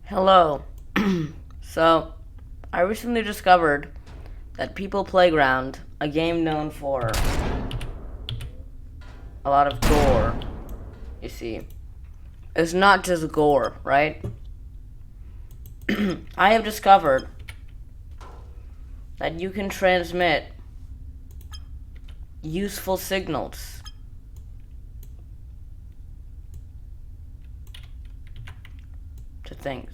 Hello. So, I recently discovered that People Playground, a game known for a lot of gore, you see, is not just gore, right? I have discovered that you can transmit useful signals to things.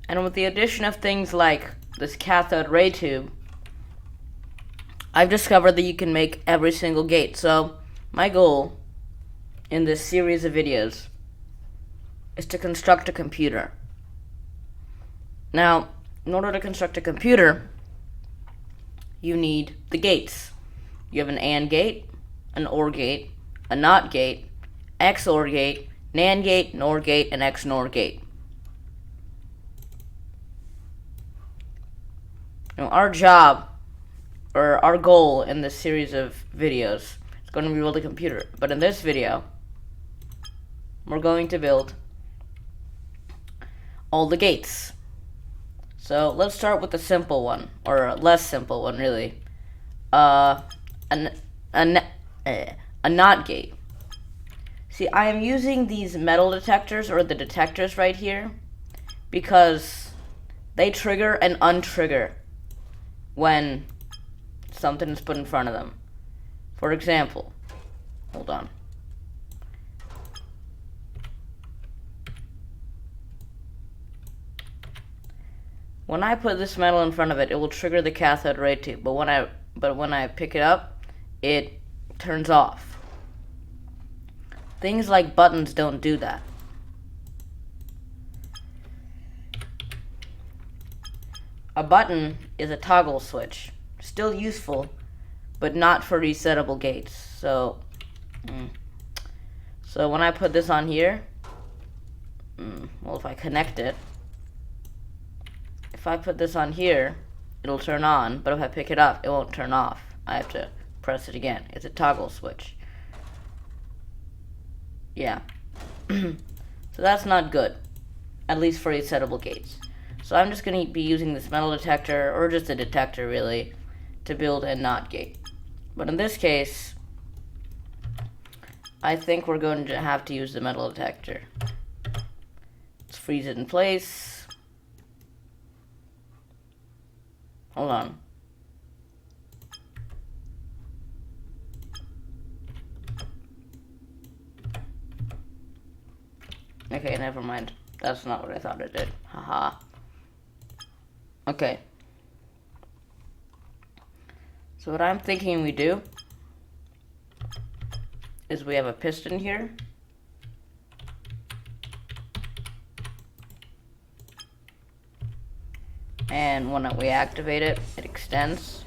And with the addition of things like this cathode ray tube, I've discovered that you can make every single gate. So, my goal in this series of videos is to construct a computer. Now, in order to construct a computer, you need the gates. You have an AND gate, an OR gate, a NOT gate, XOR gate, NAND gate, NOR gate, and xnor gate. Now, our job, or our goal in this series of videos, is going to be build a computer. But in this video, we're going to build all the gates. So let's start with the simple one, or a less simple one, really. A NOT gate. See, I am using these metal detectors, or the detectors right here, because they trigger and untrigger when something is put in front of them. For example, hold on. When I put this metal in front of it, it will trigger the cathode ray tube. But when I pick it up, it turns off. Things like buttons don't do that. A button is a toggle switch. Still useful, but not for resettable gates. So when I put this on here, well, if I connect it, if I put this on here, it'll turn on, but if I pick it up, it won't turn off. I have to press it again. It's a toggle switch. Yeah. So that's not good, at least for resettable gates. So I'm just going to be using this metal detector, or just a detector really, to build a NOT gate. But in this case, I think we're going to have to use the metal detector. Let's freeze it in place. Hold on. Okay, never mind. That's not what I thought it did. Haha. Okay. So what I'm thinking we do is we have a piston here. And when we activate it, it extends.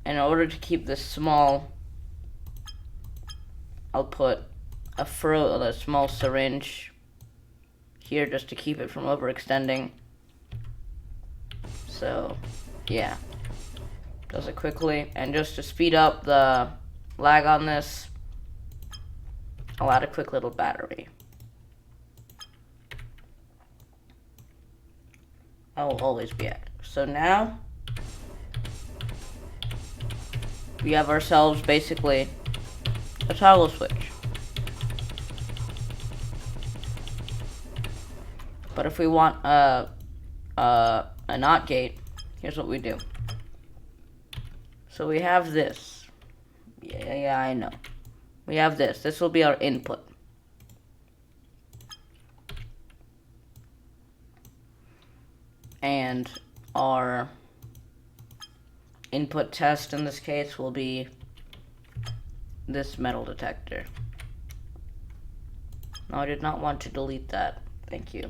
And in order to keep this small, I'll put a small syringe here just to keep it from overextending. So, yeah. Does it quickly. And just to speed up the lag on this, I'll add a quick little battery. I will always be active. So now, we have ourselves basically a toggle switch. But if we want a NOT gate, here's what we do. So we have this. Yeah, I know. We have this. This will be our input. And our input test in this case will be this metal detector. No, I did not want to delete that. Thank you.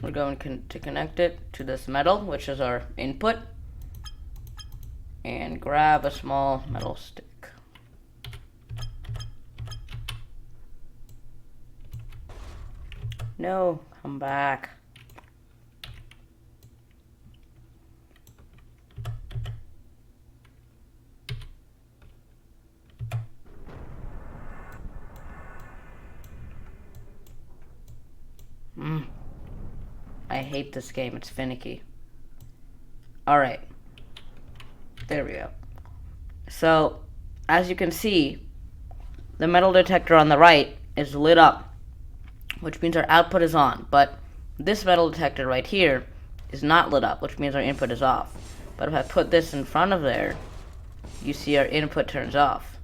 We're going to connect it to this metal, which is our input, and grab a small metal stick. No, come back. I hate this game. It's finicky. Alright. There we go. So, as you can see, the metal detector on the right is lit up, which means our output is on. But this metal detector right here is not lit up, which means our input is off. But if I put this in front of there, you see our input turns off.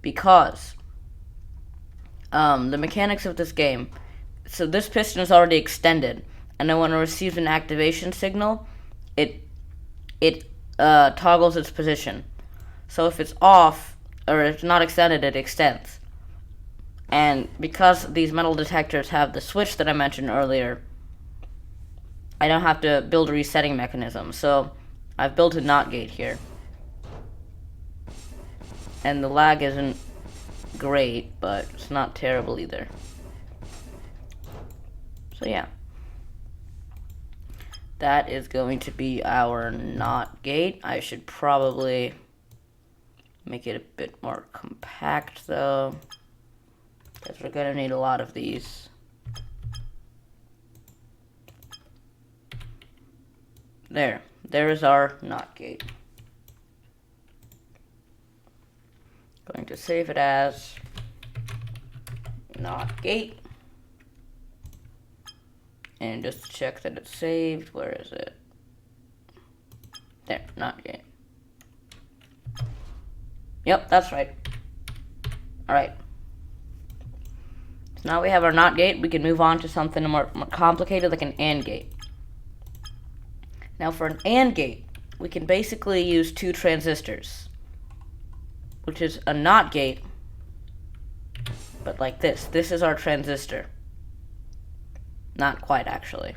Because the mechanics of this game, so this piston is already extended, and then when it receives an activation signal, it toggles its position. So if it's off, or it's not extended, it extends. And because these metal detectors have the switch that I mentioned earlier, I don't have to build a resetting mechanism. So I've built a NOT gate here. And the lag isn't great, but it's not terrible either. So yeah. That is going to be our NOT gate. I should probably make it a bit more compact though, because we're going to need a lot of these. There is our NOT gate. Going to save it as NOT gate. And just check that it's saved. Where is it? There, NOT gate. Yep, that's right. Alright. So now we have our NOT gate. We can move on to something more complicated, like an AND gate. Now for an AND gate, we can basically use two transistors, which is a NOT gate, but like this. This is our transistor. Not quite, actually.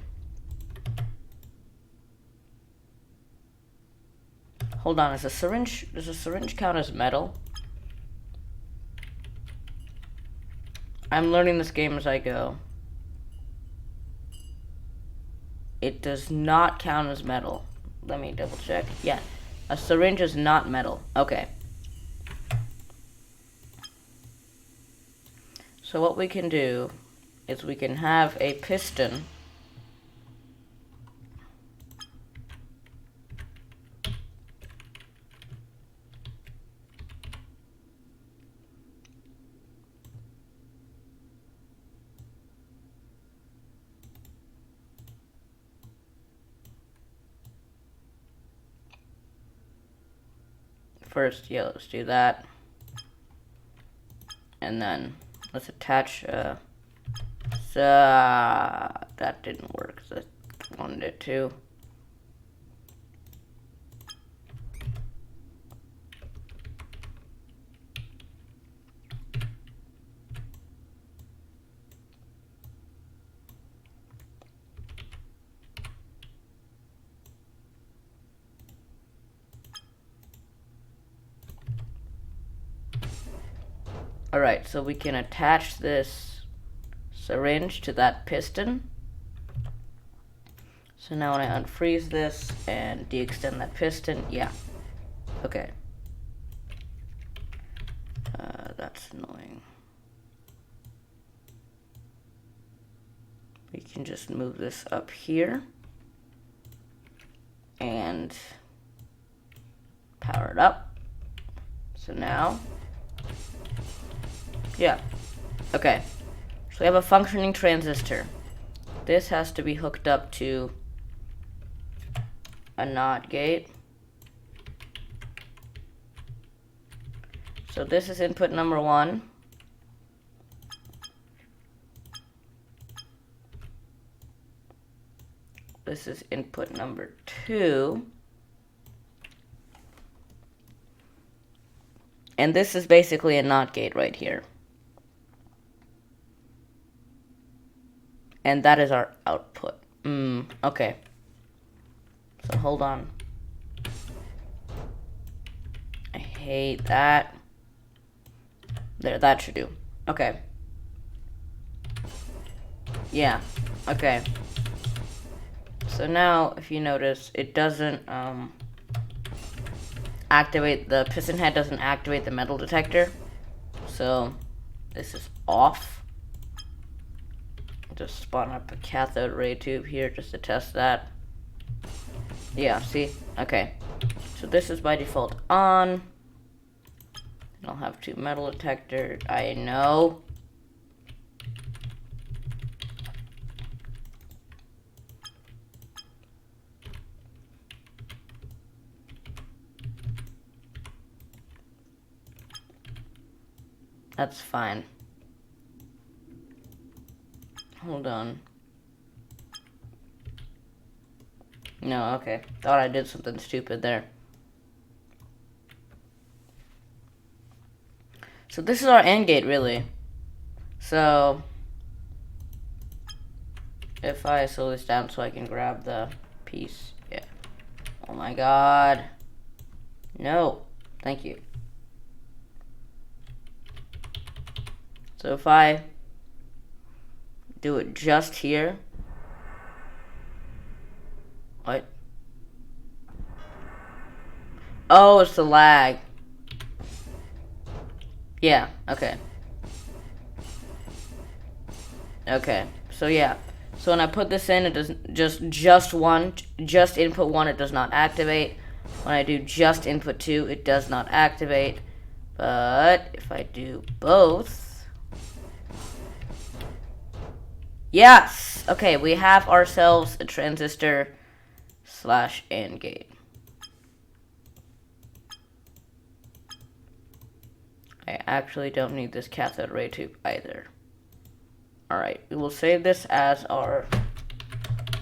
Hold on, does a syringe count as metal? I'm learning this game as I go. It does not count as metal. Let me double check. Yeah, a syringe is not metal. Okay. So what we can do is we can have a piston first. Yeah, let's do that. And then let's attach that didn't work, so I wanted it to. Alright, so we can attach this syringe to that piston. So now when I unfreeze this and de-extend that piston, yeah. Okay. That's annoying. We can just move this up here and power it up. So now, yeah, okay. So we have a functioning transistor. This has to be hooked up to a NOT gate. So this is input number 1. This is input number 2. And this is basically a NOT gate right here. And that is our output. Okay. So hold on. I hate that. There, that should do. Okay. Yeah. Okay. So now, if you notice, it doesn't activate, the piston head doesn't activate the metal detector. So this is off. just spawn up a cathode ray tube here just to test that. Yeah, see? Okay. So this is by default on. I'll have 2 metal detectors. I know. That's fine. Hold on. No, okay. Thought I did something stupid there. So this is our AND gate, really. So if I slow this down so I can grab the piece. Yeah. Oh my god. No. Thank you. So if I do it just here. What? Oh, it's the lag. Yeah, okay. Okay, so yeah. So when I put this in, it does just input 1, it does not activate. When I do just input 2, it does not activate. But if I do both, yes! Okay, we have ourselves a transistor / AND gate. I actually don't need this cathode ray tube either. Alright, we will save this as our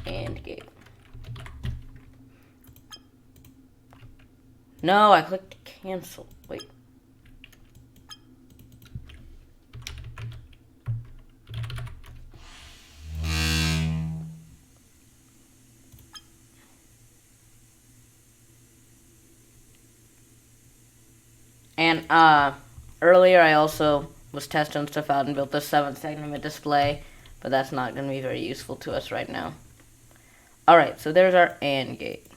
AND gate. No, I clicked cancel. Wait. And earlier I also was testing stuff out and built the 7-segment display, but that's not going to be very useful to us right now. Alright, so there's our AND gate.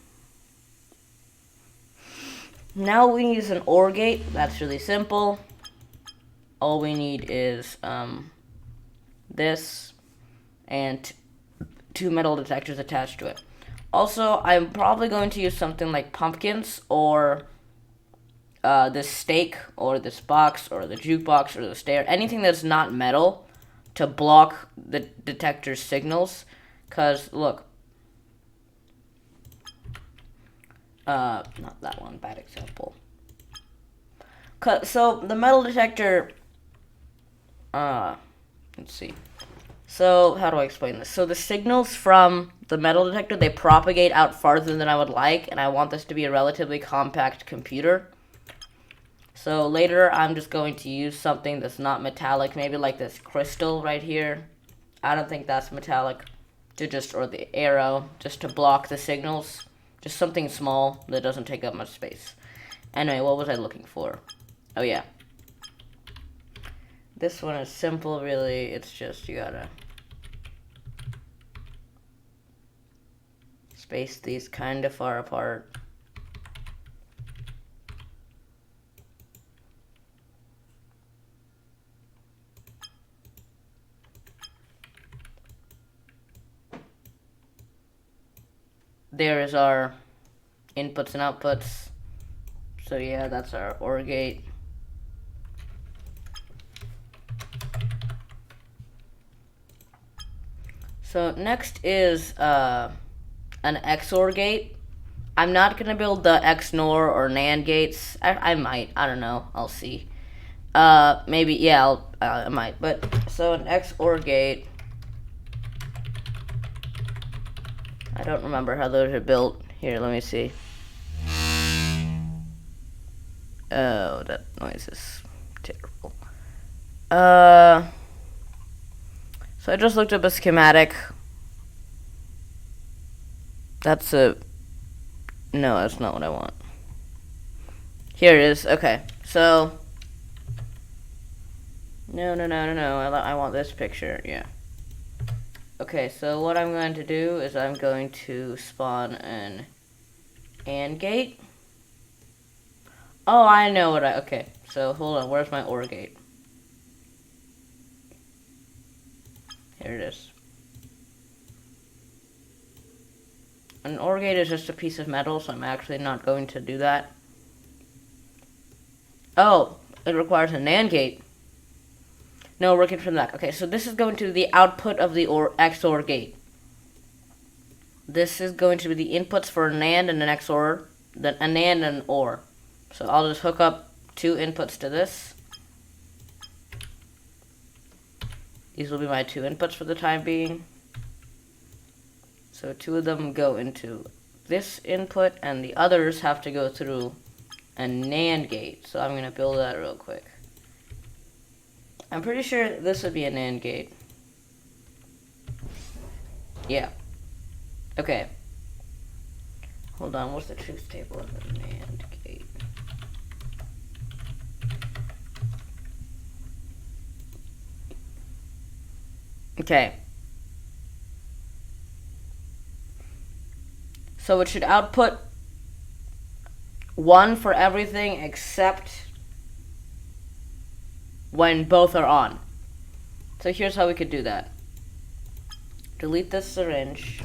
Now we use an OR gate. That's really simple. All we need is this and 2 metal detectors attached to it. Also, I'm probably going to use something like pumpkins or this stake or this box or the jukebox or the stair, anything that's not metal, to block the detector's signals. Because look, not that one, bad example. So the metal detector, let's see. So how do I explain this? So the signals from the metal detector, they propagate out farther than I would like, and I want this to be a relatively compact computer. So later I'm just going to use something that's not metallic, maybe like this crystal right here. I don't think that's metallic. Or the arrow, just to block the signals. Just something small that doesn't take up much space. Anyway, what was I looking for? Oh yeah. This one is simple, really. It's just you gotta space these kind of far apart. There is our inputs and outputs. So yeah, that's our OR gate. So next is an XOR gate. I'm not gonna build the xnor or NAND gates. I might. I don't know. I'll see. Maybe. Yeah. I might. But so an XOR gate. I don't remember how those are built. Here, let me see. Oh, that noise is terrible. So I just looked up a schematic. That's a... No, that's not what I want. Here it is. Okay, so... No. I want this picture, yeah. Okay, so what I'm going to do is I'm going to spawn an AND gate. Oh, I know what okay, so hold on, where's my OR gate? Here it is. an OR gate is just a piece of metal, so I'm actually not going to do that. Oh, it requires a NAND gate. No, working from that. Okay, so this is going to be the output of the XOR gate. This is going to be the inputs for a NAND and an XOR, then a NAND and an OR. So I'll just hook up 2 inputs to this. These will be my 2 inputs for the time being. So 2 of them go into this input, and the others have to go through a NAND gate. So I'm going to build that real quick. I'm pretty sure this would be a NAND gate. Yeah. Okay. Hold on, what's the truth table of the NAND gate? Okay. So it should output 1 for everything except when both are on. So here's how we could do that. Delete this syringe.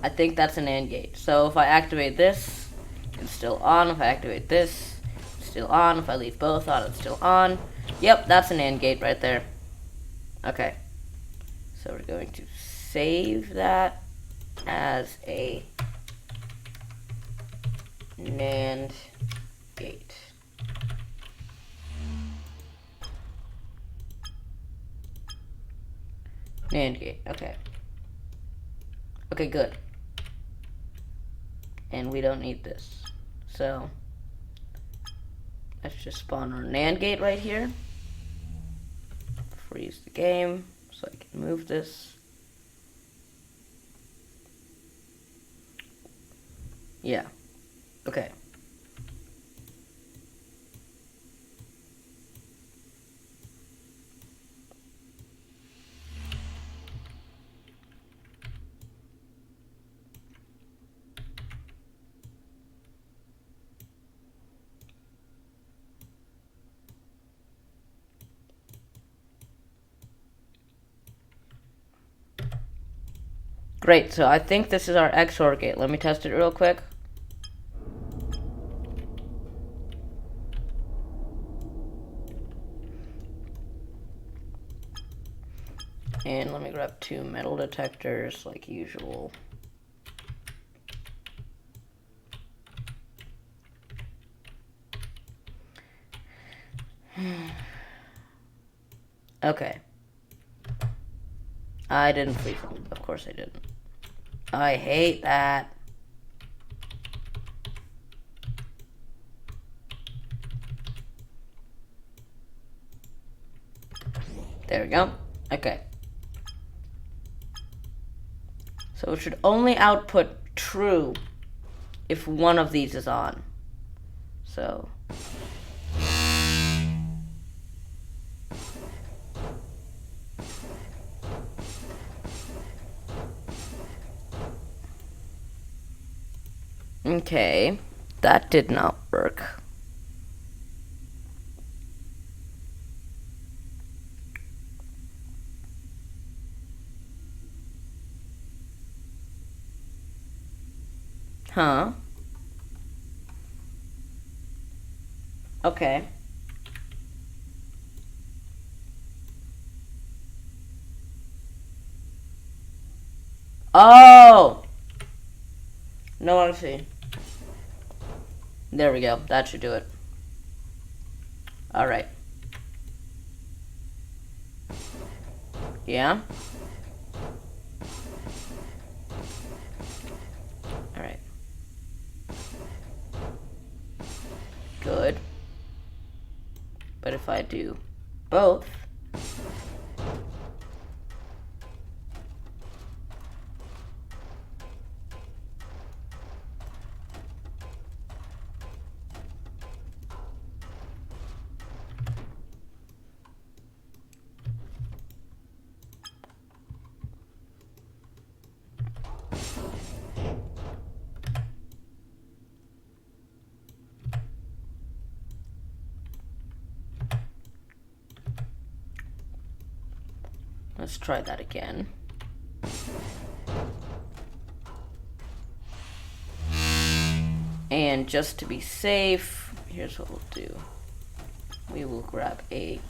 I think that's an AND gate. So if I activate this, it's still on. If I activate this, it's still on. If I leave both on, it's still on. Yep, that's an AND gate right there. Okay. So we're going to save that as a NAND gate. NAND gate, okay. Okay, good. And we don't need this. So let's just spawn our NAND gate right here. Freeze the game so I can move this. Yeah. Okay. Great, so I think this is our XOR gate. Let me test it real quick. And let me grab 2 metal detectors like usual. Okay. I didn't freeze them. Of course I didn't. I hate that. There we go. Okay. So it should only output true if one of these is on. So okay, that did not work. Huh? Okay. Oh! No, I see. There we go. That should do it. Alright. Yeah? Alright. Good. But if I do both, let's try that again. And just to be safe, here's what we'll do. We will grab a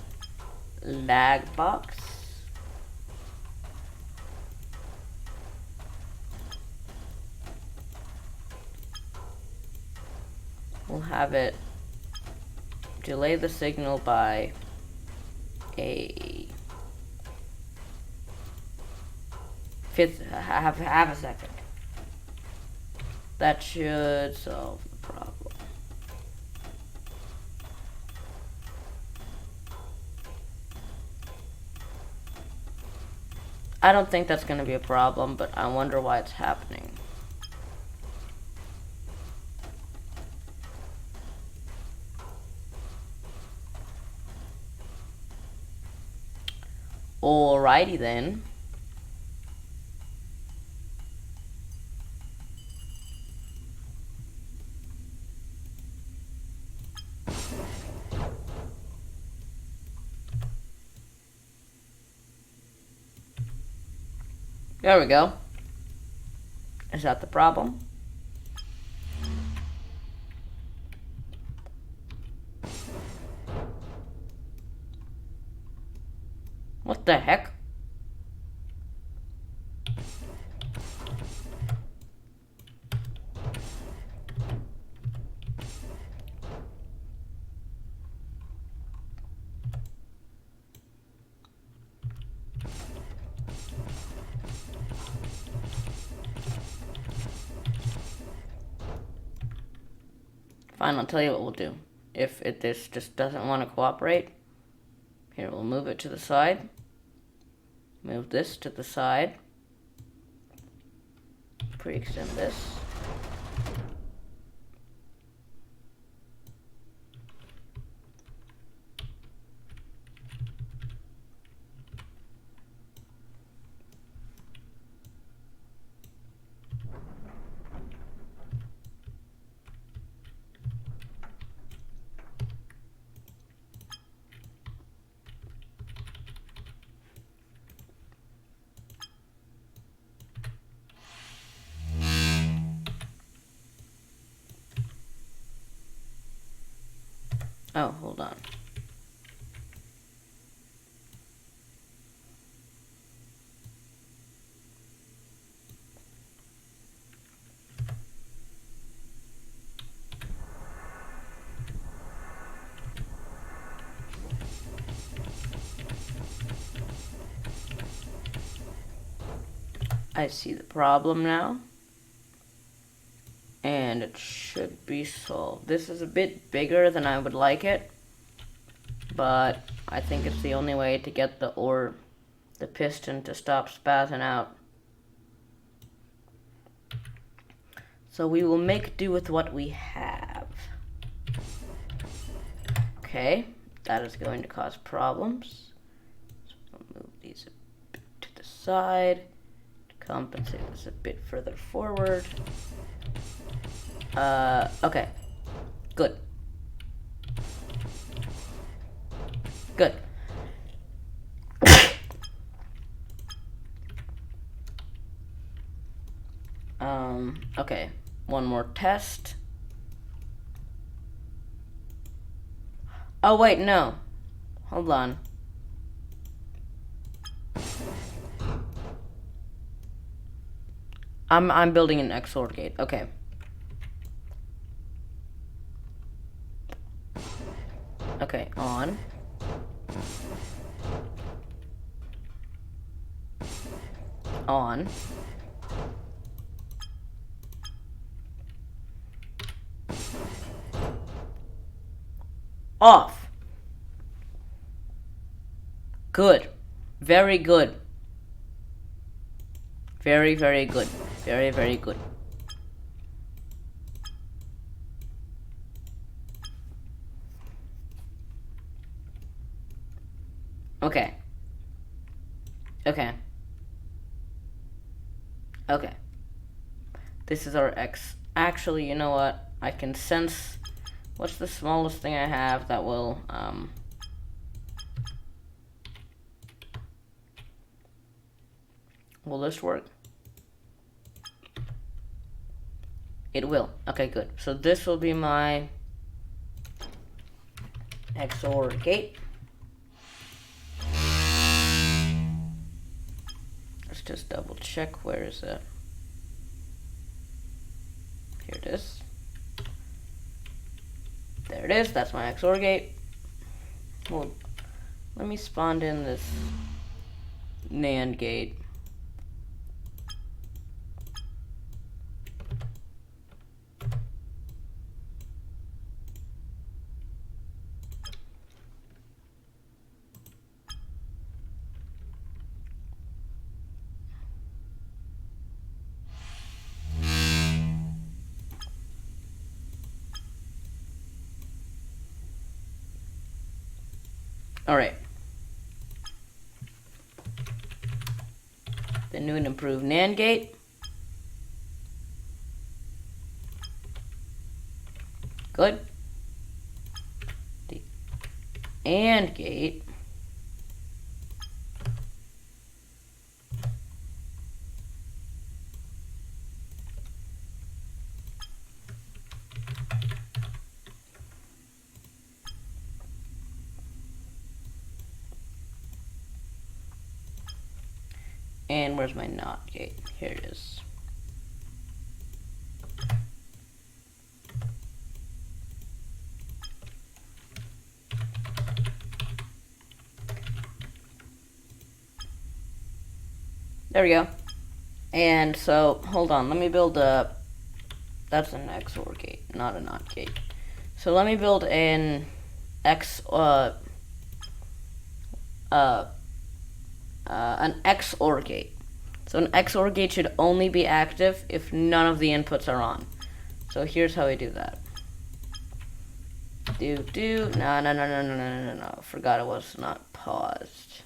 lag box. We'll have it delay the signal by half a second. That should solve the problem. I don't think that's going to be a problem, but I wonder why it's happening. Alrighty then. There we go. Is that the problem? What the heck? Fine, I'll tell you what we'll do. If this just doesn't want to cooperate, here, we'll move it to the side. Move this to the side. Pre-extend this. Oh, hold on. I see the problem now. And it should be solved. This is a bit bigger than I would like it, but I think it's the only way to get the piston to stop spazzing out. So we will make do with what we have. Okay, that is going to cause problems. So we'll move these a bit to the side to compensate this a bit further forward. Okay. Good. Good. Okay. One more test. Oh, wait, no. Hold on. I'm building an XOR gate. Okay. Okay, on. On. Off. Good. Very good. Very, very good. Very, very good. Okay. Okay. Okay. This is our X. Actually, you know what? I can sense... What's the smallest thing I have that will, Will this work? It will. Okay, good. So this will be my XOR gate. Let's just double check. Where is it? Here it is. There it is. That's my XOR gate. Well, let me spawn in this NAND gate. Alright. The new and improved NAND gate. Good. The AND gate. And where's my NOT gate? Here it is. There we go. And so, hold on, let me build a, that's an XOR gate, not a NOT gate. So let me build an an XOR gate. So an XOR gate should only be active if none of the inputs are on. So here's how we do that. No. Forgot it was not paused.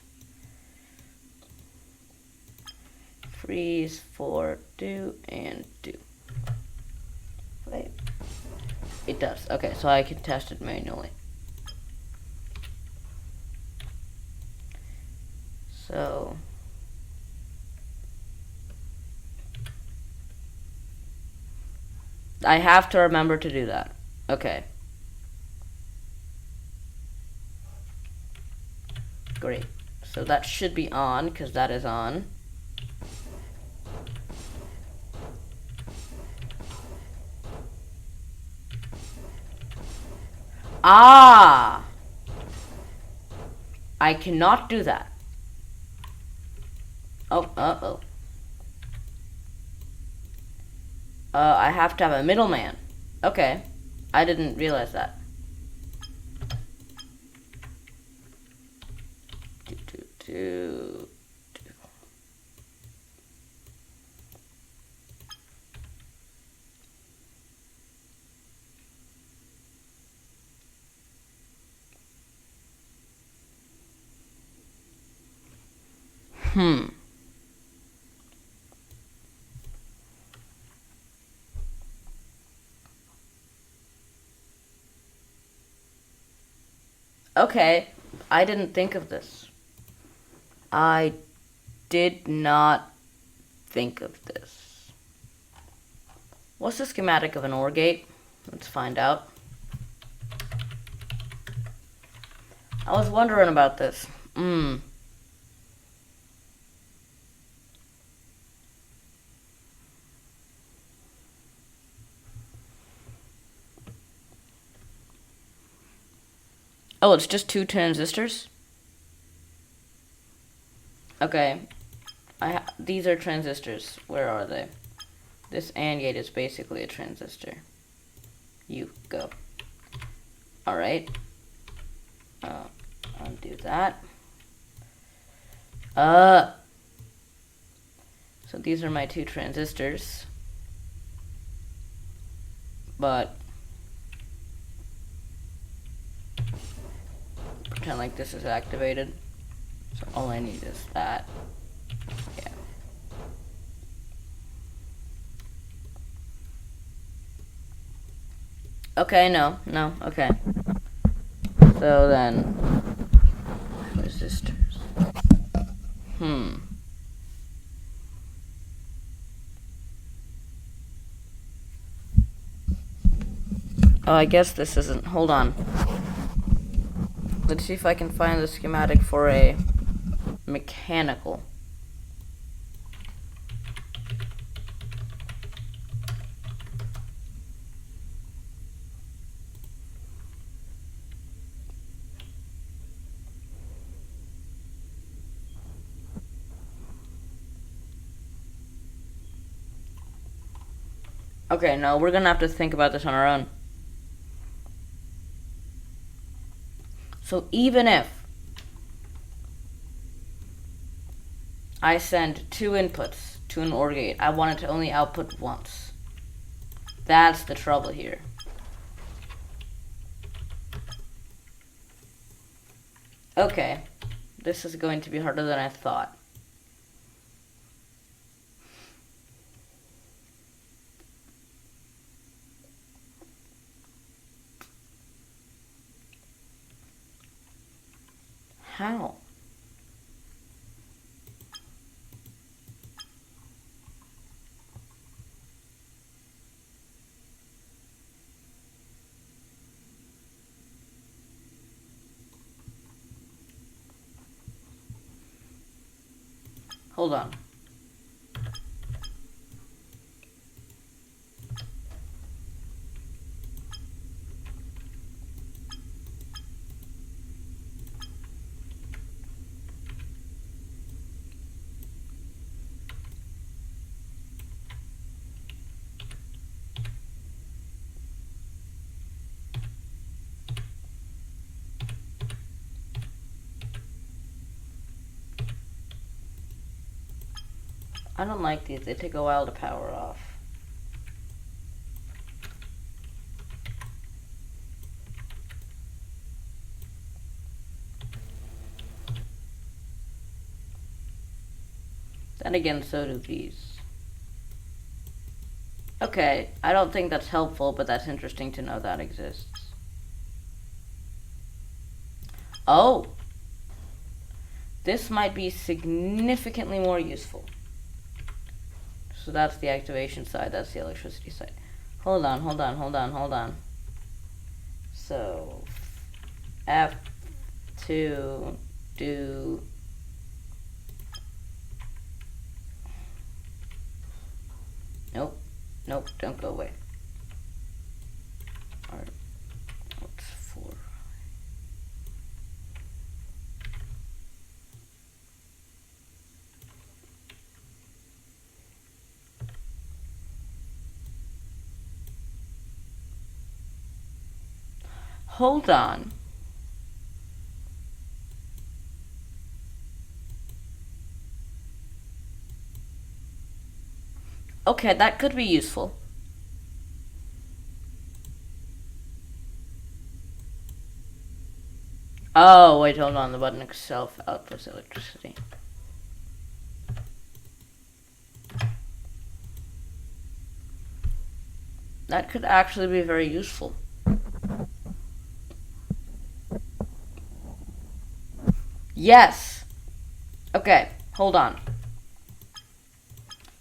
Freeze for do and do. Wait. It does. Okay, so I can test it manually. So I have to remember to do that. Okay. Great. So that should be on, because that is on. Ah! I cannot do that. Oh, uh-oh. I have to have a middleman. Okay. I didn't realize that. Do. Okay, I didn't think of this. I did not think of this. What's the schematic of an OR gate? Let's find out. I was wondering about this. Oh, it's just 2 transistors? Okay. These are transistors. Where are they? This AND gate is basically a transistor. You go. Alright. Undo that. So these are my 2 transistors. But pretend like this is activated. So all I need is that. Yeah. Okay, no, okay. So then, resistors. Oh, I guess this isn't. Hold on. Let's see if I can find the schematic for a mechanical. Okay, no, we're gonna have to think about this on our own. So even if I send 2 inputs to an OR gate, I want it to only output once. That's the trouble here. Okay, this is going to be harder than I thought. How? Hold on. I don't like these. They take a while to power off. Then again, so do these. Okay, I don't think that's helpful, but that's interesting to know that exists. Oh! This might be significantly more useful. So that's the activation side, that's the electricity side. Hold on. So, F2 do... Nope, don't go away. Alright, what's 4? Hold on. Okay, that could be useful. Oh, wait, hold on. The button itself outputs electricity. That could actually be very useful. Yes! Okay, hold on.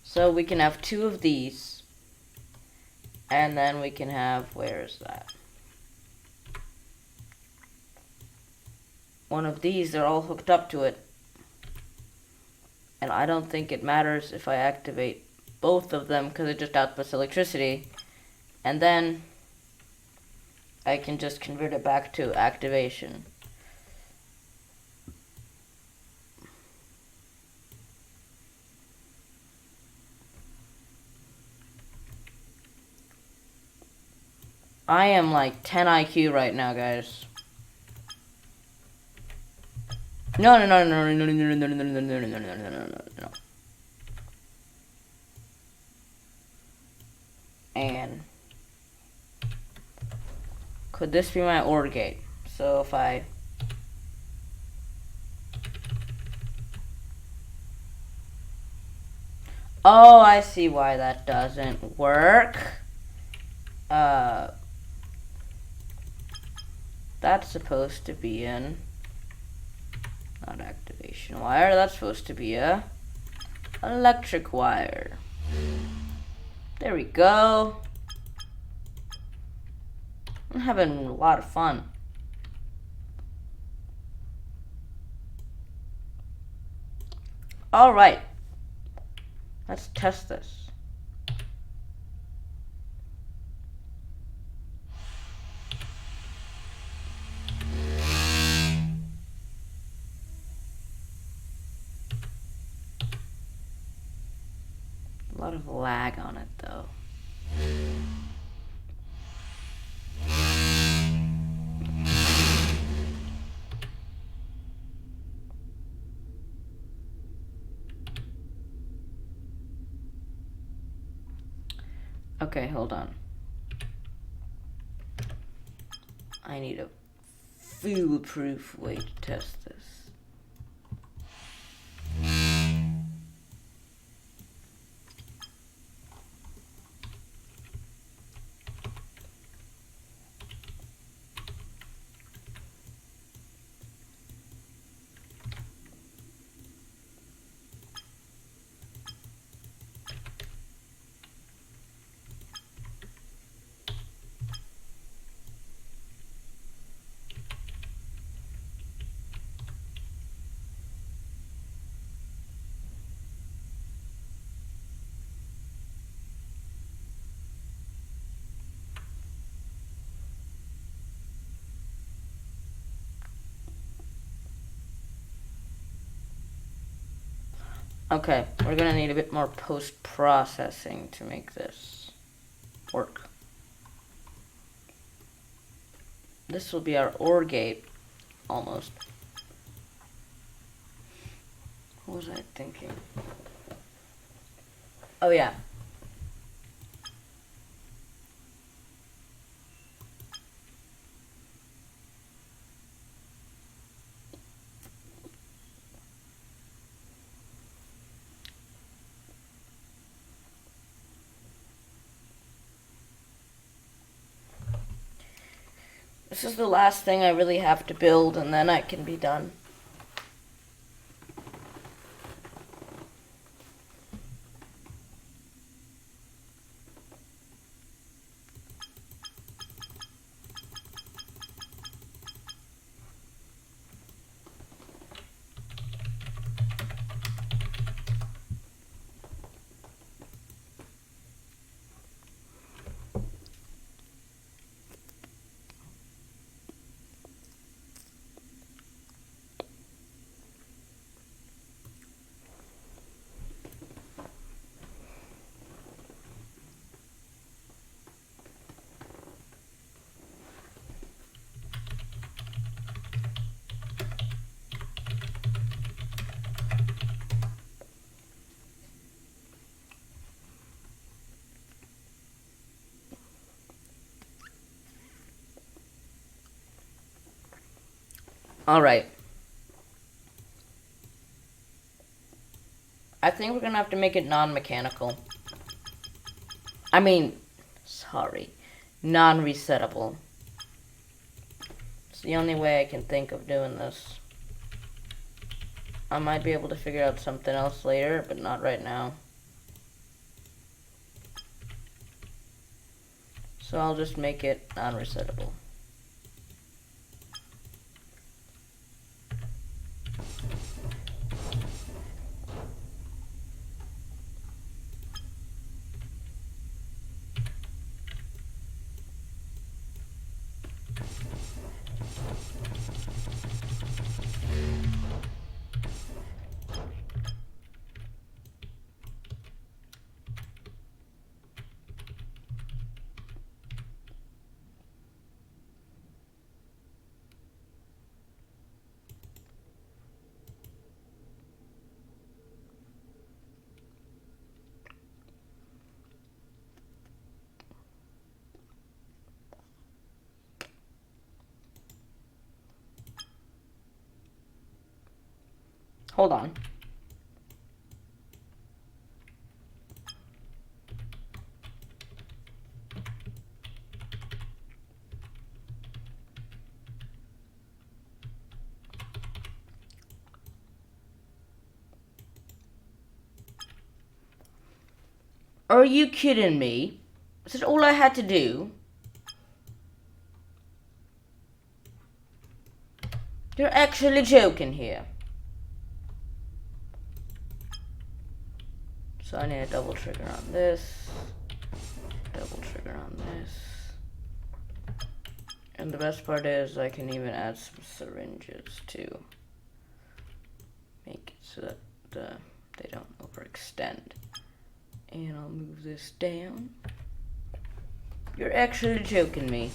So we can have 2 of these. And then we can have, where is that? One of these, they're all hooked up to it. And I don't think it matters if I activate both of them because it just outputs electricity. And then I can just convert it back to activation. I am like 10 IQ right now, guys. No. And could this be my OR gate? So if I oh, I see why that doesn't work. That's supposed to be an not activation wire. That's supposed to be a electric wire. There we go. I'm having a lot of fun. Alright. Let's test this. A lot of lag on it though. Okay, hold on. I need a foolproof way to test this. Okay, we're gonna need a bit more post-processing to make this work. This will be our OR gate, almost. What was I thinking? Oh yeah. This is the last thing I really have to build, and then I can be done. Alright. I think we're gonna have to make it non-mechanical. I mean, sorry, non-resettable. It's the only way I can think of doing this. I might be able to figure out something else later, but not right now. So I'll just make it non-resettable. Hold on. Are you kidding me? Is that all I had to do? You're actually joking here. So I need a double trigger on this. Double trigger on this. And the best part is I can even add some syringes to make it so that they don't overextend. And I'll move this down. You're actually joking me.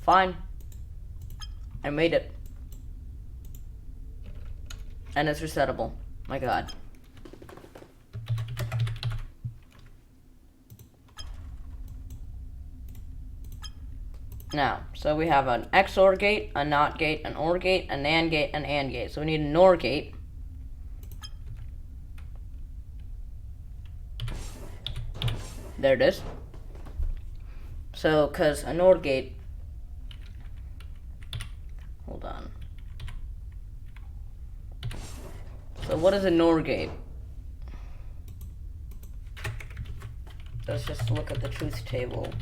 Fine. I made it. And it's resettable. My god. Now, so we have an XOR gate, a NOT gate, an OR gate, a NAND gate, an AND gate. So we need a NOR gate. There it is. So, because a NOR gate... Hold on. So what is a NOR gate? Let's just look at the truth table.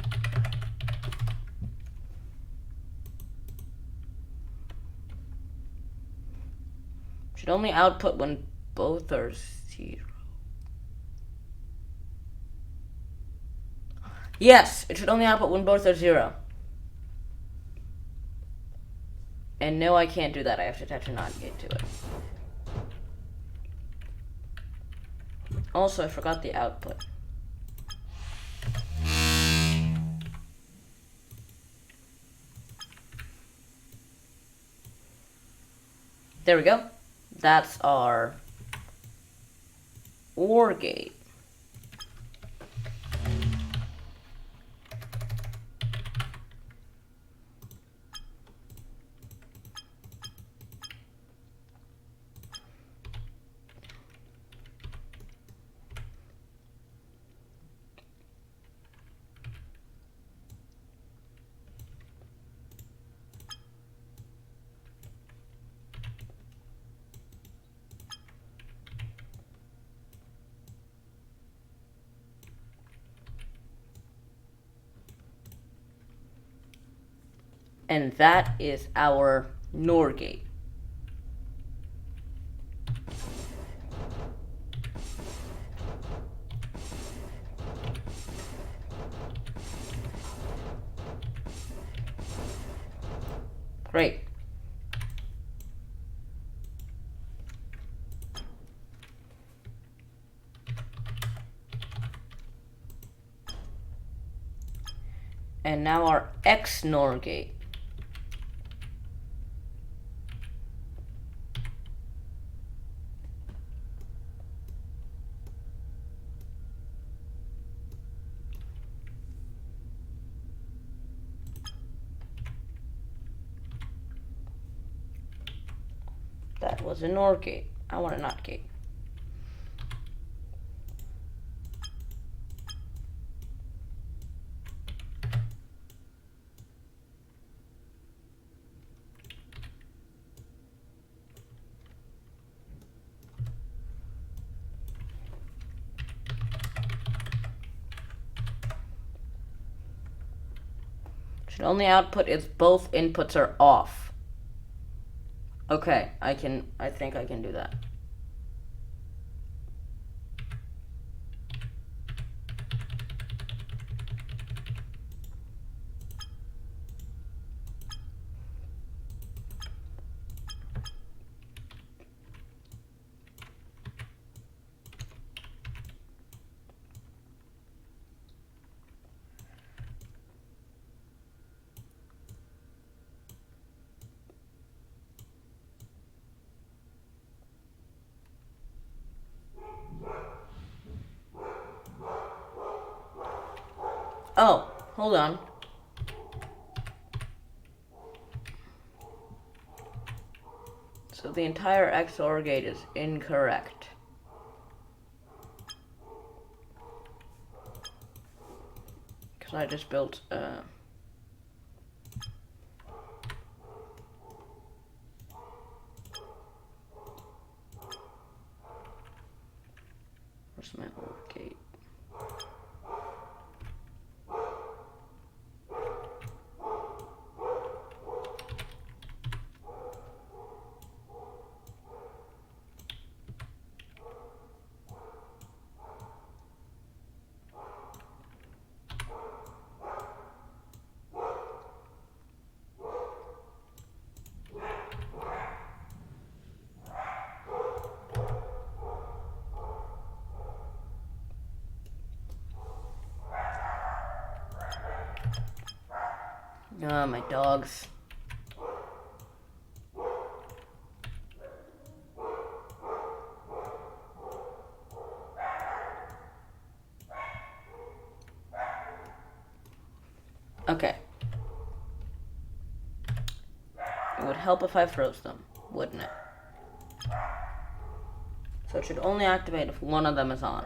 Should only output when both are 0. Yes, it should only output when both are 0. And no, I can't do that. I have to attach a NOT gate to it. Also, I forgot the output. There we go. That's our OR gate. And that is our NOR gate. Great. And now our XNOR gate. That was a NOR gate. I want a NOT gate. Should only output if both inputs are off. Okay, I think I can do that. Oh, hold on. So the entire XOR gate is incorrect. Because I just built where's my OR gate? My dogs. Okay. It would help if I froze them, wouldn't it? So it should only activate if one of them is on.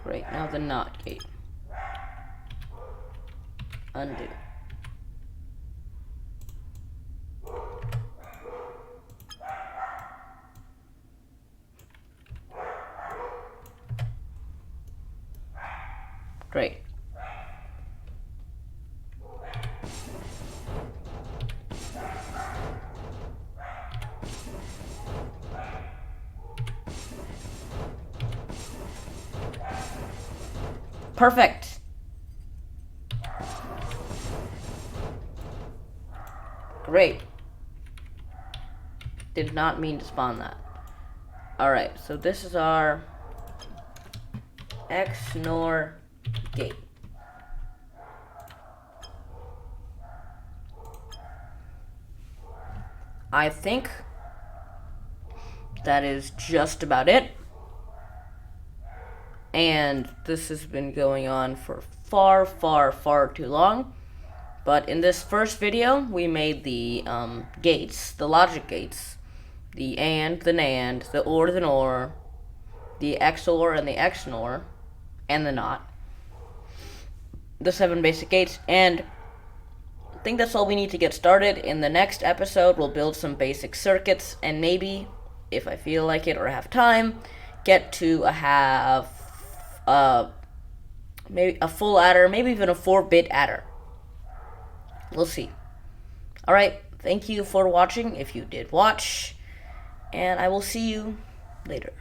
Great, now the not gate. Undo. Great. Perfect. Great. Did not mean to spawn that. Alright, so this is our xnor gate. I think that is just about it. And this has been going on for far, far, far too long. But in this first video, we made the gates, the logic gates, the and, the nand, the or, the nor, the xor and the xnor, and the not. The 7 basic gates, and I think that's all we need to get started. In the next episode, we'll build some basic circuits, and maybe, if I feel like it or have time, get to have maybe a full adder, maybe even a 4-bit adder. We'll see. Alright, thank you for watching, if you did watch, and I will see you later.